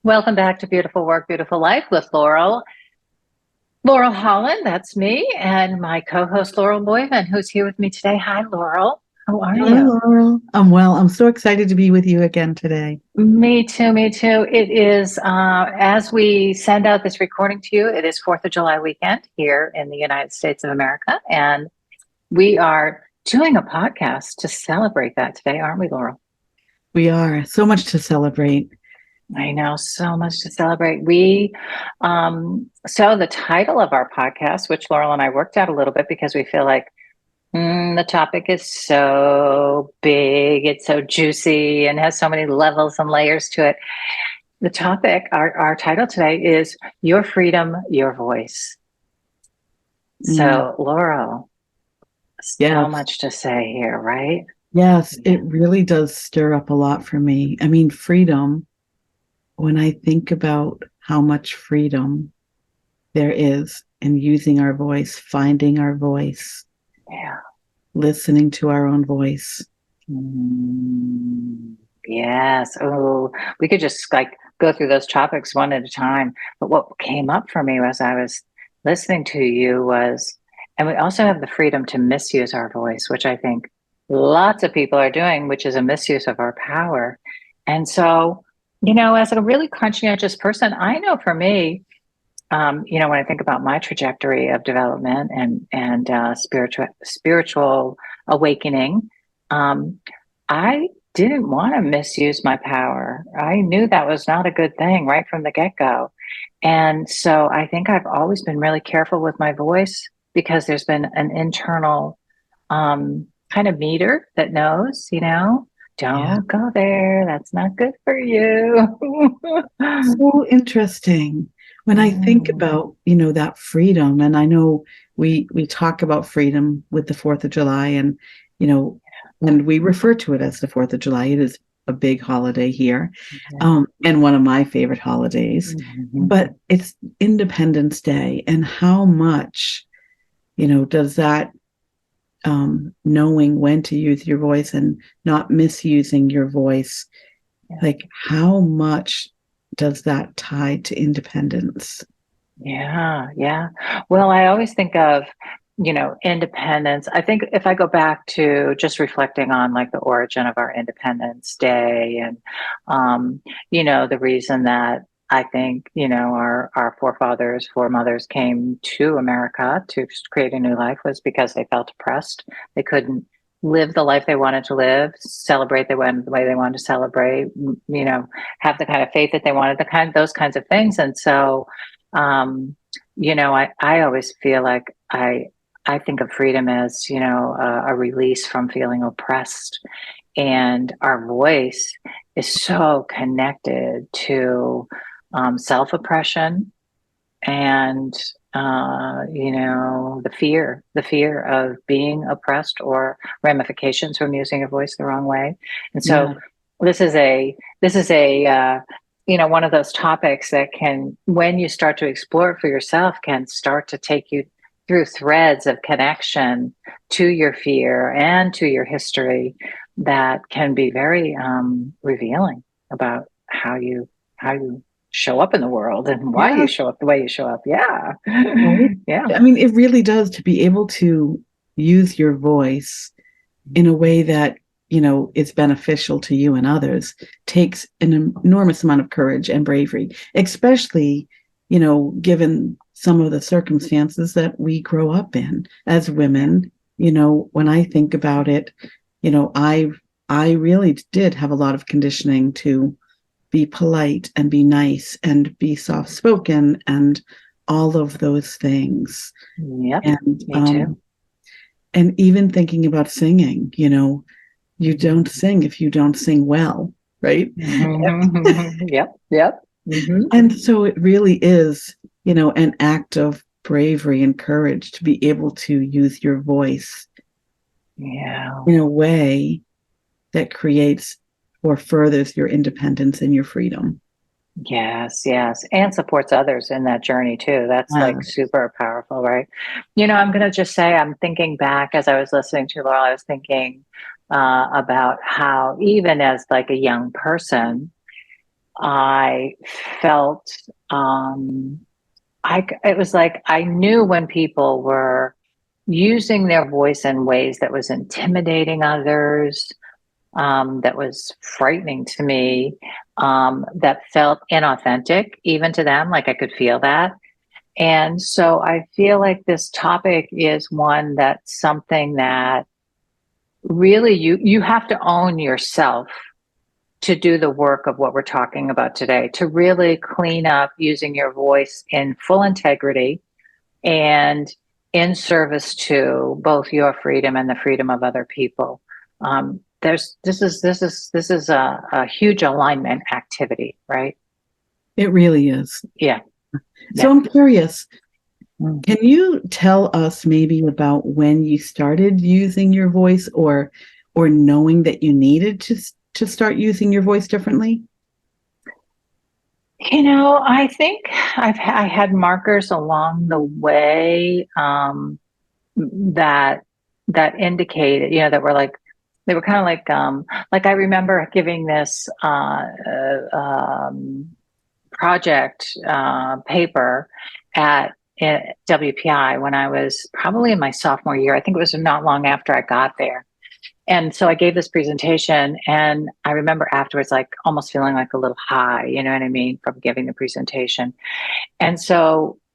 Welcome back to Beautiful Work, Beautiful Life with Laurel. Laurel Holland, that's me, and my co-host Laurel Boyman, who's here with me today. Hi, Laurel. How are Hi, you? Laurel. I'm well. I'm so excited to be with you again today. Me too, me too. It is, as we send out this recording to you, it is 4th of July weekend here in the United States of America, and we are doing a podcast to celebrate that today, aren't we, Laurel? We are so much to celebrate. I know, so much to celebrate. So the title of our podcast, which Laurel and I worked out a little bit because we feel like the topic is so big, it's so juicy, and has so many levels and layers to it. The topic, our title today is Your Freedom, Your Voice. Mm, So, Laurel, so yes, much to say here, right? yes, it really does stir up a lot for me. I mean, freedom, when I think about how much freedom there is in using our voice, finding our voice, Yeah. listening to our own voice. Mm, yes. Oh, we could just like go through those topics one at a time. But what came up for me as I was listening to you was, and we also have the freedom to misuse our voice, which I think lots of people are doing, which is a misuse of our power. And so, as a really conscientious person, I know for me, when I think about my trajectory of development and spiritual awakening, um, I didn't want to misuse my power. I knew that was not a good thing right from the get go, and so I think I've always been really careful with my voice because there's been an internal kind of meter that knows, Yeah. don't go there. That's not good for you. So interesting. When I think Mm, about, that freedom, and I know we talk about freedom with the 4th of July you know, and we refer to it as the 4th of July. It is a big holiday here, yeah. and one of my favorite holidays. Mhm. But it's Independence Day, and how much, does that knowing when to use your voice and not misusing your voice, Yeah. like how much does that tie to independence? Yeah, yeah. Well, I always think of, independence. I think if I go back to just reflecting on like the origin of our Independence Day and, the reason that I think, our forefathers, foremothers came to America to create a new life was because they felt oppressed. They couldn't live the life they wanted to live, celebrate the way they wanted to celebrate, have the kind of faith that they wanted, those kinds of things. And so, um, I always feel like I think of freedom as, a release from feeling oppressed. And our voice is so connected to self oppression and, the fear of being oppressed or ramifications from using a voice the wrong way. And so Yeah. this is a one of those topics that can, when you start to explore it for yourself, can start to take you through threads of connection to your fear and to your history that can be very revealing about how you show up in the world and why Yeah. you show up the way you show up. Yeah. Right. Yeah. I mean, it really does to be able to use your voice in a way that, is beneficial to you and others takes an enormous amount of courage and bravery, especially, given some of the circumstances that we grow up in as women. When I think about it, I really did have a lot of conditioning to be polite and be nice and be soft spoken and all of those things. Yep. And Me too. and even thinking about singing, you don't sing if you don't sing well, right? Yep. Yep. Hmm. And so it really is, an act of bravery and courage to be able to use your voice Yeah. in a way that creates or furthers your independence and your freedom. Yes, yes. And supports others in that journey too. That's like Yes. super powerful, right? I'm going to just say, I'm thinking back as I was listening to Laurel, I was thinking about how, even as like a young person, I felt, it was like I knew when people were using their voice in ways that was intimidating others, that was frightening to me, that felt inauthentic even to them, like I could feel that. And so I feel like this topic is one that's something that really you have to own yourself to do the work of what we're talking about today, to really clean up using your voice in full integrity and in service to both your freedom and the freedom of other people. There's this is a huge alignment activity, right? It really is. Yeah, So yeah. I'm curious, Mm. can you tell us maybe about when you started using your voice, or knowing that you needed to start using your voice differently? I think I had markers along the way, that indicated, that were like they were kind of like I remember giving this project paper at WPI when I was probably in my sophomore year. I think it was not long after I got there. And so I gave this presentation, and I remember afterwards, like almost feeling like a little high, you know what I mean, from giving the presentation. And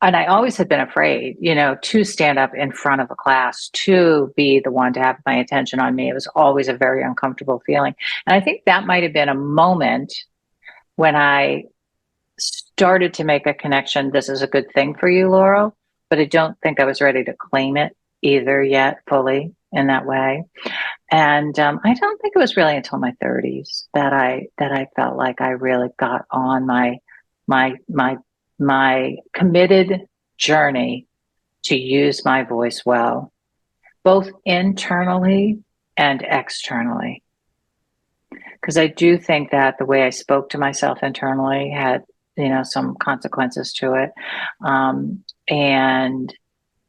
I always had been afraid, to stand up in front of a class, to be the one to have my attention on me. It was always a very uncomfortable feeling. And I think that might have been a moment when I started to make a connection. This is a good thing for you, Laurel, but I don't think I was ready to claim it either yet fully in that way. And I don't think it was really until my 30s that I felt like I really got on my my my committed journey to use my voice well, both internally and externally. Because I do think that the way I spoke to myself internally had, some consequences to it, and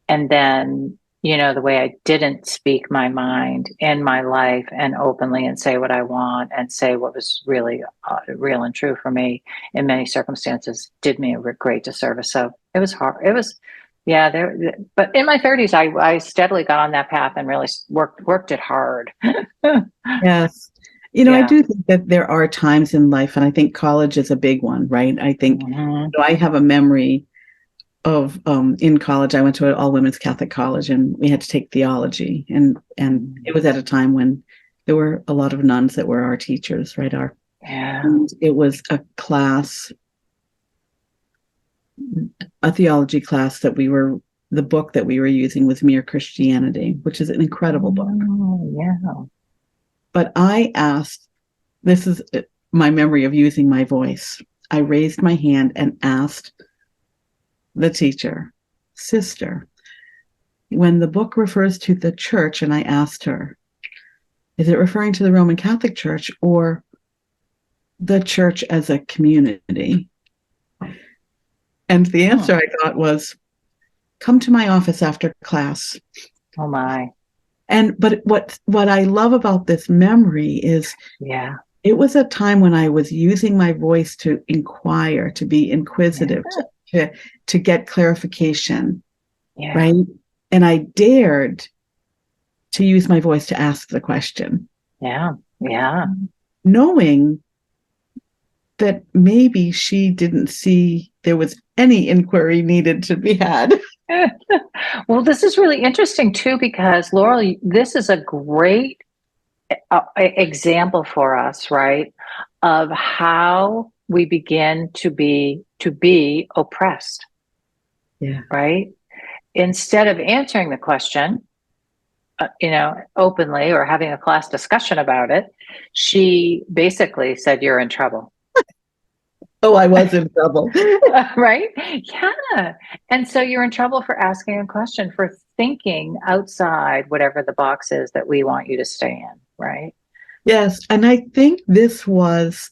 then, the way I didn't speak my mind in my life and openly and say what I want and say what was really real and true for me in many circumstances did me a great disservice. So it was hard. It was, yeah, but in my 30s, I steadily got on that path and really worked it hard. Yes. I Yeah. do think that there are times in life, and I think college is a big one, right? I think, Hmm. I have a memory of, in college, I went to an all women's Catholic college, and we had to take theology, and it was at a time when there were a lot of nuns that were our teachers, right? Yeah. And it was a theology class the book that we were using was Mere Christianity, which is an incredible book. Oh, yeah. But I asked, this is my memory of using my voice. I raised my hand and asked the teacher, "Sister, when the book refers to the church," and I asked her, "is it referring to the Roman Catholic Church or the church as a community?" And the answer Hmm. I got was, "Come to my office after class." Oh my. But what I love about this memory is Yeah. it was a time when I was using my voice to inquire, to be Yeah. inquisitive, to get clarification, Yeah. right? And I dared to use my voice to ask the question, Yeah. Yeah. knowing that maybe she didn't see there was any inquiry needed to be had. Well, this is really interesting too, because Laurel, this is a great example for us, right, of how we begin to be oppressed, Yeah. right? Instead of answering the question, openly or having a class discussion about it, she basically said, "You're in trouble." Oh, I was in trouble. Right? Yeah. And so you're in trouble for asking a question, for thinking outside whatever the box is that we want you to stay in, right? Yes. And I think this was,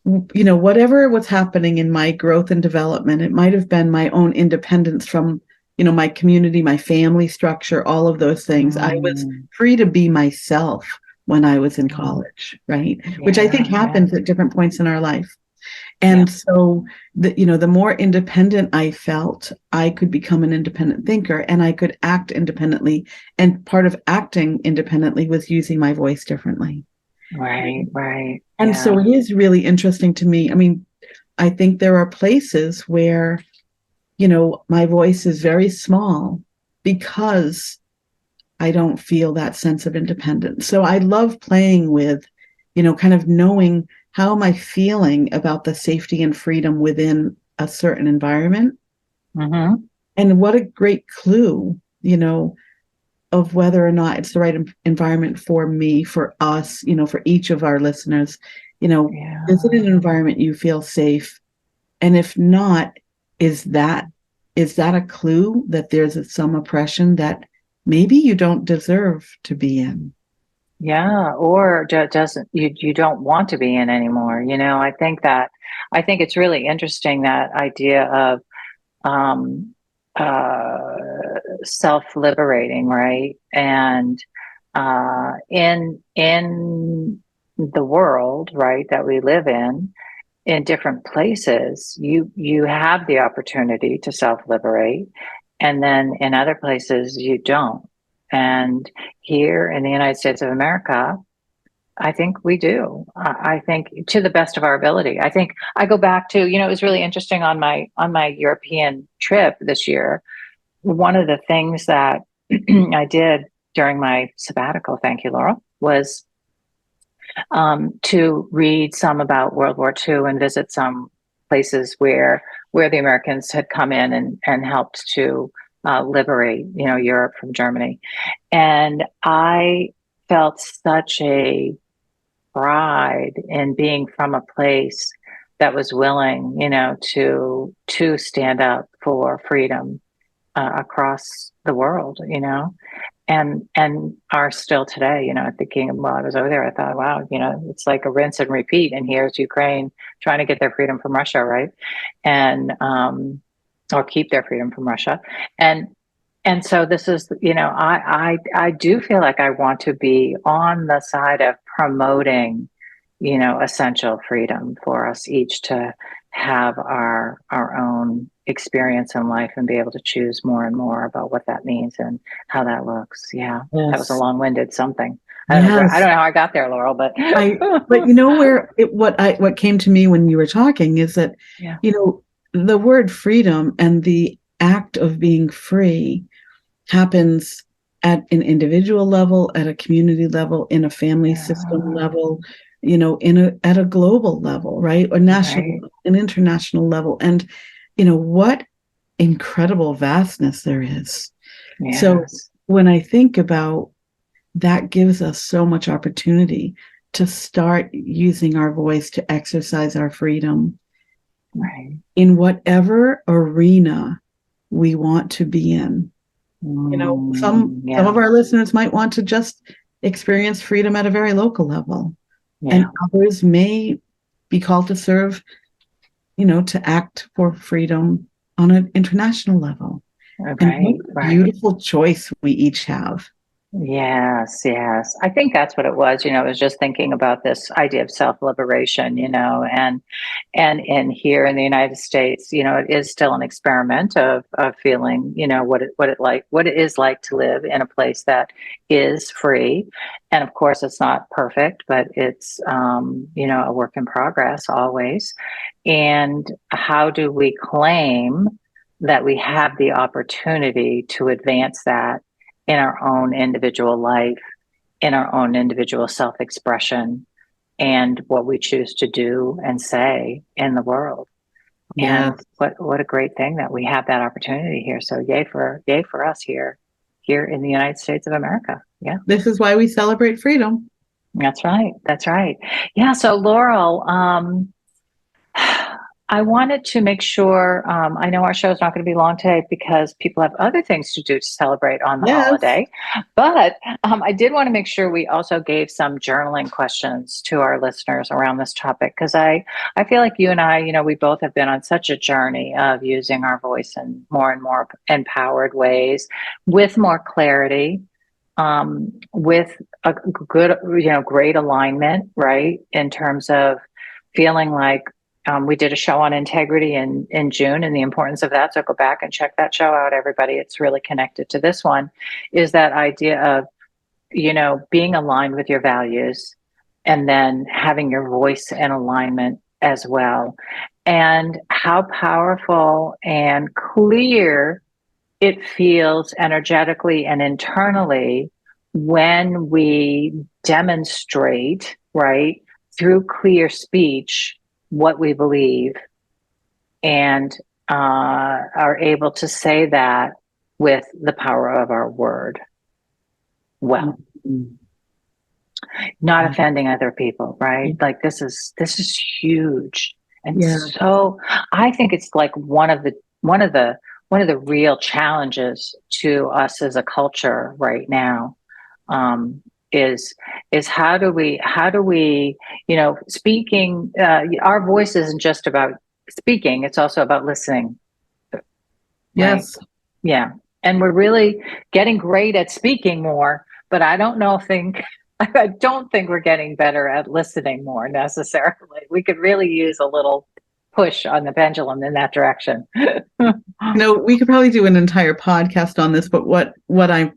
whatever was happening in my growth and development, it might have been my own independence from, my community, my family structure, all of those things. I was Mm, free to be myself when I was in yeah, college, right? Which I yeah, think yeah. happens at different points in our life. Yeah. And so the more independent I felt, I could become an independent thinker and I could act independently. And part of acting independently was using my voice differently. Right. Right. And Yeah. so it is really interesting to me. I mean, I think there are places where, my voice is very small because I don't feel that sense of independence. So I love playing with, kind of knowing how am I feeling about the safety and freedom within a certain environment. Mm-hmm. And what a great clue, of whether or not it's the right environment for me, for us, for each of our listeners. You know, is it Yeah. an environment you feel safe? And if not, is that is that a clue that there's some oppression that maybe you don't deserve to be in? Yeah. Or doesn't you don't want to be in anymore. I think it's really interesting that idea of um uh self-liberating, right? And in the world, right, that we live in different places, you have the opportunity to self-liberate, and then in other places you don't. And here in the United States of America, I think we do. I think to the best of our ability. I think I go back to, it was really interesting on my European trip this year. One of the things that I did during my sabbatical, thank you, Laura, was to read some about World War II and visit some places where the Americans had come in and helped to liberate, Europe from Germany. And I felt such a pride in being from a place that was willing, to stand up for freedom across the world, and are still today. Thinking while I was over there, I thought, wow, it's like a rinse and repeat. And here's Ukraine trying to get their freedom from Russia, right? And or keep their freedom from Russia. And and so this is, I do feel like I want to be on the side of promoting, essential freedom for us each to have our own experience in life and be able to choose more and more about what that means and how that looks. Yeah, that was a Yes. long-winded something. I Yes. don't know how I got there, Laurel, but But where what came to me when you were talking is that, yeah, you know, the word freedom and the act of being free happens at an individual level, at a community level, in a family system yeah, level, at a global level, right? Or right, national and international level. And, what incredible vastness there is. So yes, when I think about that gives us so much opportunity to start using our voice to exercise our freedom right. in whatever arena we want to be in. Some Yeah, of our listeners might want to just experience freedom at a very local level, and yeah, others may be called to serve, to act for freedom on an international level. And what right, a right. beautiful choice we each have. Yes, yes. I think that's what it was. I was just thinking about this idea of self-liberation, and in here in the United States, it is still an experiment of feeling, what it is like to live in a place that is free. And of course it's not perfect, but it's a work in progress always. And how do we claim that we have the opportunity to advance that in our own individual life, in our own individual self expression, and what we choose to do and say in the world. And Yes, what a great thing that we have that opportunity here. So yay for us here in the United States of America. Yeah, this is why we celebrate freedom. that's right. That's right. Yeah. So Laurel, I wanted to make sure, I know our show is not going to be long today because people have other things to do to celebrate on the Yes. holiday. But I did want to make sure we also gave some journaling questions to our listeners around this topic because I feel like you and I, we both have been on such a journey of using our voice in more and more empowered ways with more clarity, with a good, great alignment, right? In terms of feeling like we did a show on integrity in June and the importance of that. So go back and check that show out, everybody. It's really connected to this one, is that idea of, being aligned with your values and then having your voice in alignment as well. And how powerful and clear it feels energetically and internally when we demonstrate, right, through clear speech what we believe and are able to say that with the power of our word. Well, not offending other people, right? Like this is huge. And Yeah. so I think it's like one of the real challenges to us as a culture right now, is how do we speaking, our voice isn't just about speaking, it's also about listening, right? Yes. Yeah. And we're really getting great at speaking more, but I don't think we're getting better at listening more necessarily. We could really use a little push on the pendulum in that direction. We could probably do an entire podcast on this, but what I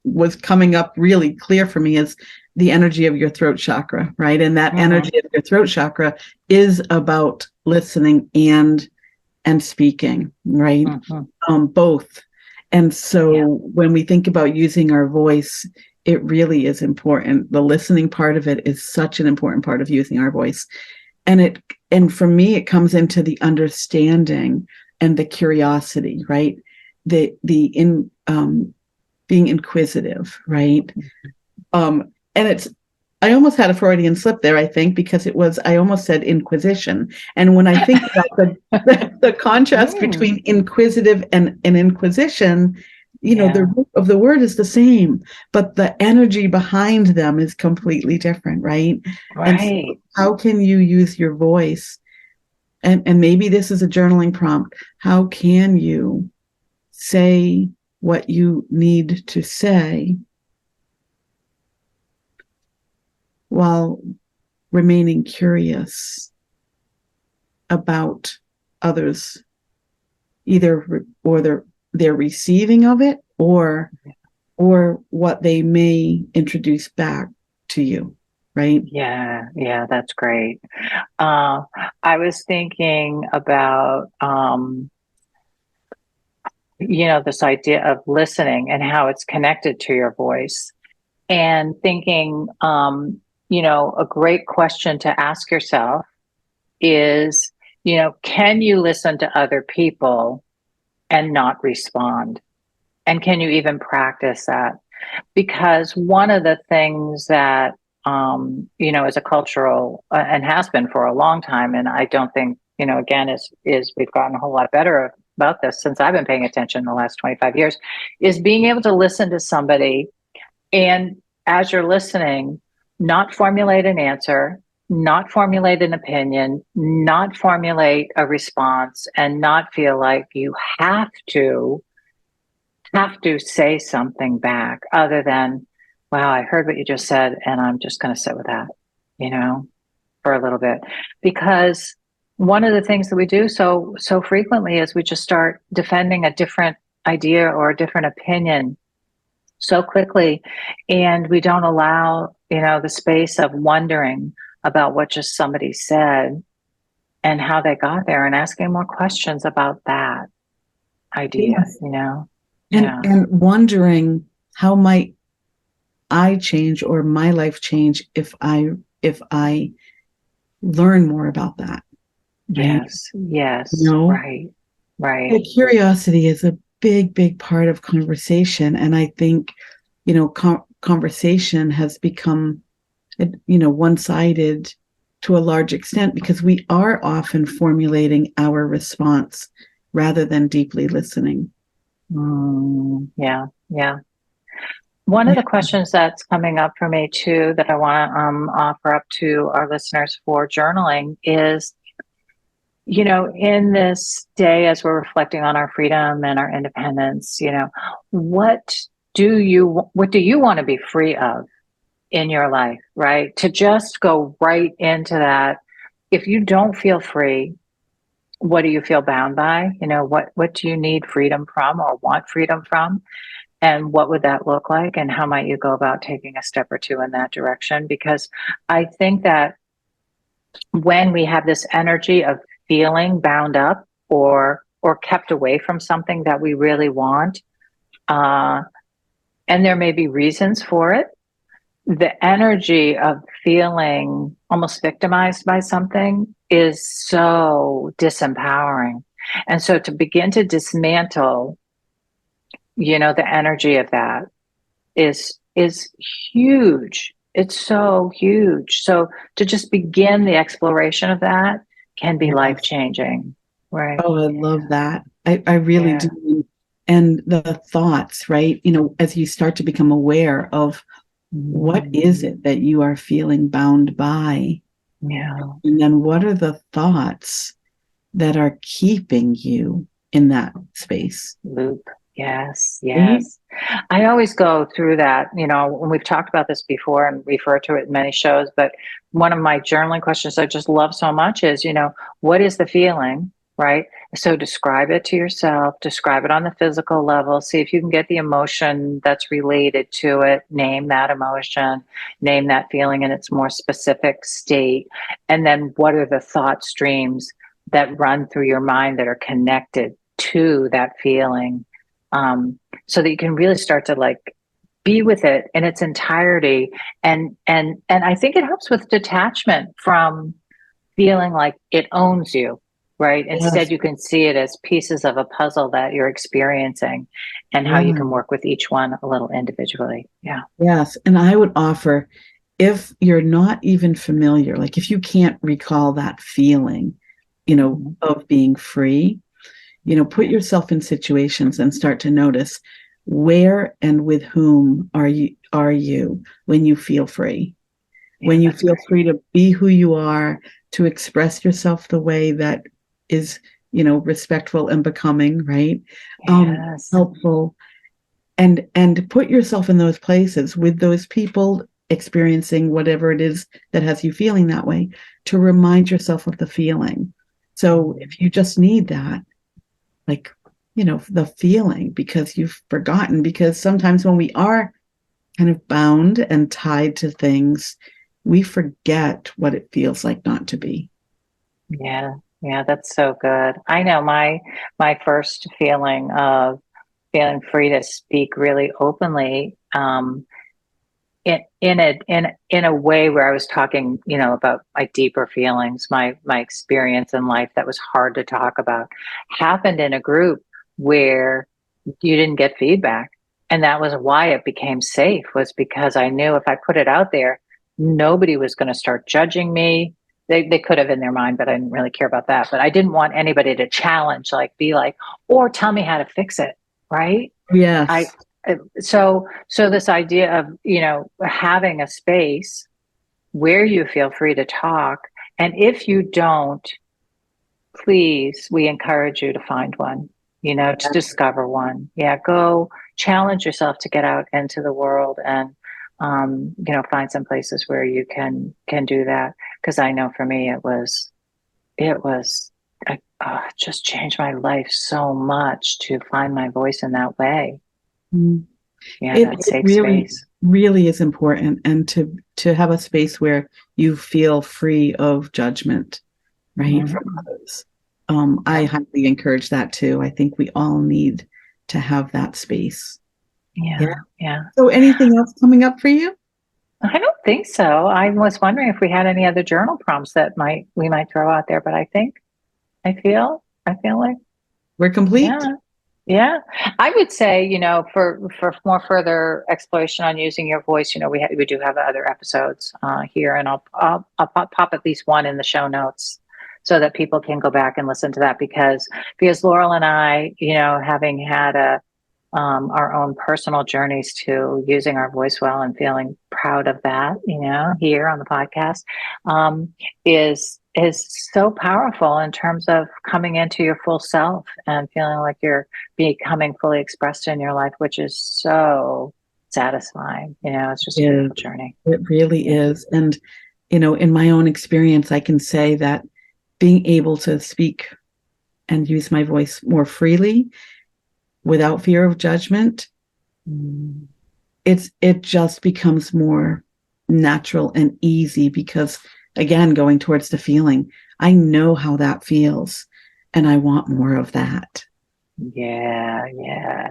was coming up really clear for me is the energy of your throat chakra, right? And that energy of your throat chakra is about listening and speaking, right? Both. And so when we think about using our voice, it really is important. The listening part of it is such an important part of using our voice. And for me, it comes into the understanding and the curiosity, right? Being inquisitive, right? And I almost had a Freudian slip there, I think, because I almost said inquisition. And when I think about the contrast between inquisitive and inquisition, the root of the word is the same, but the energy behind them is completely different, right? And so how can you use your voice? And maybe this is a journaling prompt. How can you say what you need to say while remaining curious about others, either or their receiving of it or what they may introduce back to you, right? Yeah, that's great. I was thinking about this idea of listening and how it's connected to your voice, and thinking a great question to ask yourself is, can you listen to other people and not respond? And can you even practice that? Because one of the things that, is a cultural, and has been for a long time, and I don't think, again, is we've gotten a whole lot better about this since I've been paying attention in the last 25 years, is being able to listen to somebody and, as you're listening, not formulate an answer, not formulate an opinion, not formulate a response, and not feel like you have to say something back other than, wow, I heard what you just said, and I'm just going to sit with that, for a little bit. Because one of the things that we do so frequently is we just start defending a different idea or a different opinion so quickly, and we don't allow, the space of wondering about what just somebody said and how they got there, and asking more questions about that idea, And wondering, how might I change or my life change if I learn more about that? Right? Yes, right. The curiosity is a big part of conversation, and I think conversation has become one-sided to a large extent because we are often formulating our response rather than deeply listening. Yeah. One of the questions that's coming up for me too that I want to offer up to our listeners for journaling is, in this day, as we're reflecting on our freedom and our independence, what do you want to be free of in your life, right? To just go right into that if you don't feel free, what do you feel bound by? What do you need freedom from or want freedom from? And what would that look like? And how might you go about taking a step or two in that direction? Because I think that when we have this energy of feeling bound up or kept away from something that we really want, uh, and there may be reasons for it, the energy of feeling almost victimized by something is so disempowering. And so to begin to dismantle, the energy of that is huge. It's so huge. So to just begin the exploration of that can be life Yes. changing. Right. Oh, I love that. I really Yeah. do. And the thoughts, right? As you start to become aware of what Mhm. is it that you are feeling bound by, Yeah. and then what are the thoughts that are keeping you in that space, Loop. Yes. right? Yes. I always go through that, when we've talked about this before and refer to it in many shows, but one of my journaling questions I just love so much is, what is the feeling, right? So describe it to yourself, describe it on the physical level, see if you can get the emotion that's related to it, name that emotion, name that feeling in its more specific state. And then what are the thought streams that run through your mind that are connected to that feeling? So that you can really start to like be with it in its entirety. And I think it helps with detachment from feeling like it owns you, right? Instead Yes. you can see it as pieces of a puzzle that you're experiencing and how you Yeah. can work with each one a little individually. Yeah. Yes. And I would offer, if you're not even familiar, like if you can't recall that feeling, Mhm. of being free, put yourself in situations and start to notice, where and with whom are you when you feel free? Yeah, When you that's feel great. free to be who you are, to express yourself the way that is, respectful and becoming, right? Yes. Helpful, and put yourself in those places with those people experiencing whatever it is that has you feeling that way, to remind yourself of the feeling. So Mhm. if you just need that, like, the feeling, because you've forgotten, because sometimes when we are kind of bound and tied to things, we forget what it feels like not to be. Yeah. Yeah, that's so good. I know my first feeling of feeling free to speak really openly, in a way where I was talking, about my deeper feelings, my experience in life that was hard to talk about, happened in a group where you didn't get feedback. And that was why it became safe, was because I knew if I put it out there, nobody was going to start judging me. They could have in their mind, but I didn't really care about that. But I didn't want anybody to challenge, like be like, or tell me how to fix it. Right. I Yes. so this idea of, having a space where you feel free to talk, and if you don't, please, we encourage you to find one, to discover one. Yeah, go challenge yourself to get out into the world and, find some places where you can do that. Because I know for me, it was just changed my life so much to find my voice in that way. Mm. Yeah, It, that it safe really, space. really is important, and to have a space where you feel free of judgment, right, from Mhm. others. I Yeah. highly encourage that too. I think we all need to have that space. Yeah. Yeah. Yeah. So anything else coming up for you? I don't think so. I was wondering if we had any other journal prompts that might we might throw out there, but I feel like, We're complete. yeah. Yeah. I would say, for more further exploration on using your voice, we do have other episodes here, and I'll pop at least one in the show notes so that people can go back and listen to that, because Laurel and I, having had our own personal journeys to using our voice well and feeling proud of that, here on the podcast, is so powerful in terms of coming into your full self and feeling like you're becoming fully expressed in your life, which is so satisfying. It's just a Yeah, beautiful journey. it really Yeah. is. And in my own experience, I can say that being able to speak and use my voice more freely without fear of judgment, Mm. it just becomes more natural and easy because, again, going towards the feeling, I know how that feels and I want more of that. Yeah, yeah.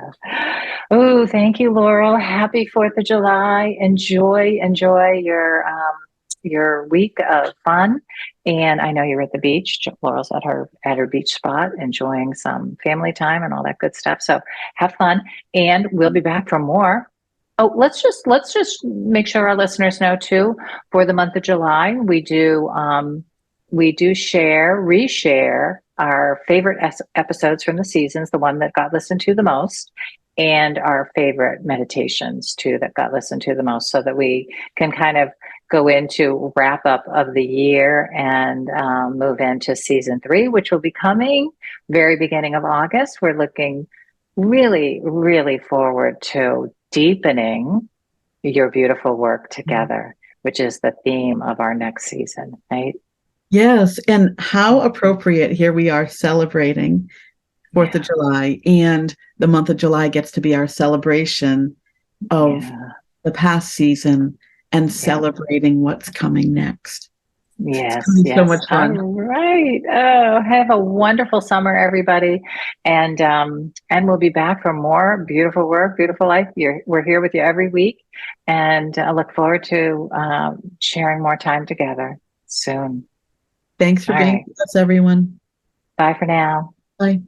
Oh, thank you, Laurel. Happy 4th of July. Enjoy your week of fun. And I know you're at the beach. Laurel's at her beach spot, enjoying some family time and all that good stuff. So have fun. And we'll be back for more. Oh, let's just make sure our listeners know too, for the month of July, we do reshare our favorite episodes from the seasons, the one that got listened to the most, and our favorite meditations too that got listened to the most, so that we can kind of go into wrap up of the year and move into season 3, which will be coming very beginning of August. We're looking really, really forward to deepening your beautiful work together, which is the theme of our next season, right? Yes, and how appropriate here we are celebrating 4th of Yeah, July, and the month of July gets to be our celebration of yeah, the past season and yeah. celebrating what's coming next. It's going Yes, to be so yes. much All fun. right. Oh, have a wonderful summer, everybody. And we'll be back for more beautiful work, beautiful life. We're here with you every week, and I look forward to sharing more time together soon. Thanks for All being right. with us, everyone. Bye for now. Bye.